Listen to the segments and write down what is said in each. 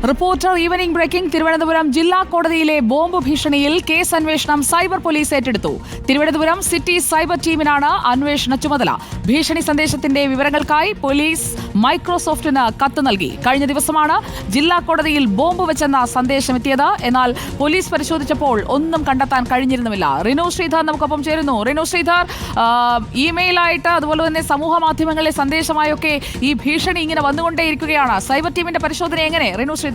Reporter evening breaking. Thiruvananthapuram ജില്ലാ കോടതിയിലെ bomb ഭീഷണിയിൽ case അന്വേഷണം സൈബർ പോലീസ് ഏറ്റെടുത്തു. തിരുവനന്തപുരം സിറ്റി സൈബർ ടീമിനാണ് അന്വേഷണ ചുമതല. ഭീഷണി സന്ദേശത്തിന്റെ വിവരങ്ങൾക്കായി പോലീസ് മൈക്രോസോഫ്റ്റിന് കത്ത് നൽകി. കഴിഞ്ഞ ദിവസമാണ് ജില്ലാ കോടതിയിൽ ബോംബ് വെച്ചെന്ന സന്ദേശം എത്തിയത്. എന്നാൽ പോലീസ് പരിശോധിച്ചപ്പോൾ ഒന്നും കണ്ടെത്താൻ കഴിഞ്ഞിരുന്നുമില്ല. റിനു ശ്രീധർ നമുക്കൊപ്പം ചേരുന്നു. റിനു ശ്രീധർ, ഇമെയിലായിട്ട് അതുപോലെ തന്നെ സമൂഹ മാധ്യമങ്ങളിലെ സന്ദേശമായൊക്കെ ഈ ഭീഷണി ഇങ്ങനെ വന്നുകൊണ്ടേയിരിക്കുകയാണ്. സൈബർ ടീമിന്റെ പരിശോധന എങ്ങനെ? റിനു ശ്രീധർ.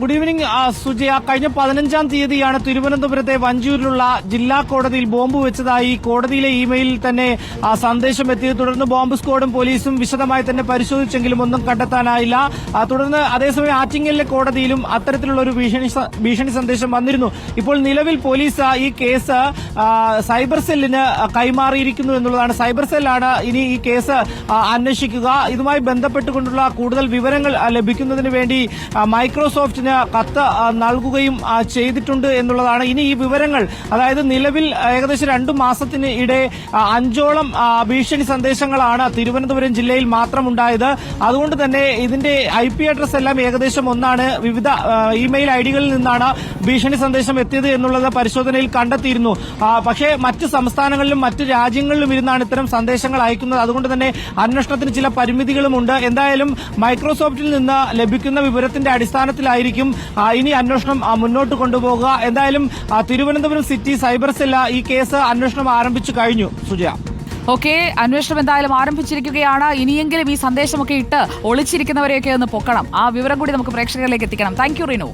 Good evening Sujaya. കഴിഞ്ഞ 15-ാം തീയതിയാണ് തിരുവനന്തപുരത്തെ വഞ്ചിയൂരിലുള്ള ജില്ലാ കോടതിയിൽ ബോംബ് വെച്ചതായി കോടതിയിലെ ഇമെയിലിൽ തന്നെ സന്ദേശം എത്തിയത്. തുടർന്ന് ബോംബ് സ്ക്വാഡും പോലീസും വിശദമായി തന്നെ പരിശോധിച്ചെങ്കിലും ഒന്നും കണ്ടെത്താനായില്ല. തുടർന്ന് അതേസമയം ആറ്റിങ്ങലിലെ കോടതിയിലും അത്തരത്തിലുള്ള ഒരു ഭീഷണി സന്ദേശം വന്നിരുന്നു. ഇപ്പോൾ നിലവിൽ പോലീസ് ഈ കേസ് സൈബർ സെല്ലിന് കൈമാറിയിരിക്കുന്നു എന്നുള്ളതാണ്. സൈബർ സെല്ലാണ് ഇനി ഈ കേസ് അന്വേഷിക്കുക. ഇതുമായി ബന്ധപ്പെട്ടുകൊണ്ടുള്ള കൂടുതൽ വിവരങ്ങൾ ലഭിക്കുന്നതിന് വേണ്ടി മൈക്രോസോഫ്റ്റിന് കത്ത് നൽകുകയും ചെയ്തിട്ടുണ്ട് എന്നുള്ളതാണ്. ഇനി ഈ വിവരങ്ങൾ, അതായത് നിലവിൽ ഏകദേശം 2 മാസത്തിന് ഇടെ 5ഓളം ഭീഷണി സന്ദേശങ്ങളാണ് തിരുവനന്തപുരം ജില്ലയിൽ മാത്രമുണ്ടായത്. അതുകൊണ്ട് തന്നെ ഇതിന്റെ IP അഡ്രസ് എല്ലാം ഏകദേശം ഒന്നാണ്. വിവിധ ഇമെയിൽ ഐഡികളിൽ നിന്നാണ് ഭീഷണി സന്ദേശം എത്തിയത് എന്നുള്ളത് പരിശോധനയിൽ കണ്ടെത്തിയിരുന്നു. പക്ഷേ മറ്റ് സംസ്ഥാനങ്ങളിലും മറ്റ് രാജ്യങ്ങളിലും ഇരുന്നാണ് ഇത്തരം സന്ദേശങ്ങൾ അയക്കുന്നത്. അതുകൊണ്ട് തന്നെ അന്വേഷണത്തിന് ചില പരിമിതികളുമുണ്ട്. എന്തായാലും മൈക്രോസോഫ്റ്റിൽ നിന്ന് ലഭിക്കുന്ന വിവരത്തിന്റെ അടിസ്ഥാനത്തിലായിരിക്കും ഇനി അന്വേഷണം മുന്നോട്ട് കൊണ്ടുപോകുക. എന്തായാലും തിരുവനന്തപുരം സിറ്റി സൈബർ സെല്ല് ഈ കേസ് അന്വേഷണം ആരംഭിച്ചു കഴിഞ്ഞു. സുജയ, ഓക്കെ, അന്വേഷണം എന്തായാലും ആരംഭിച്ചിരിക്കുകയാണ്. ഇനിയെങ്കിലും ഈ സന്ദേശമൊക്കെ ഇട്ട് ഒളിച്ചിരിക്കുന്നവരെയൊക്കെ ഒന്ന് പൊക്കണം. ആ വിവരം കൂടി നമുക്ക് പ്രേക്ഷകരിലേക്ക് എത്തിക്കണം. Thank you, Rinu.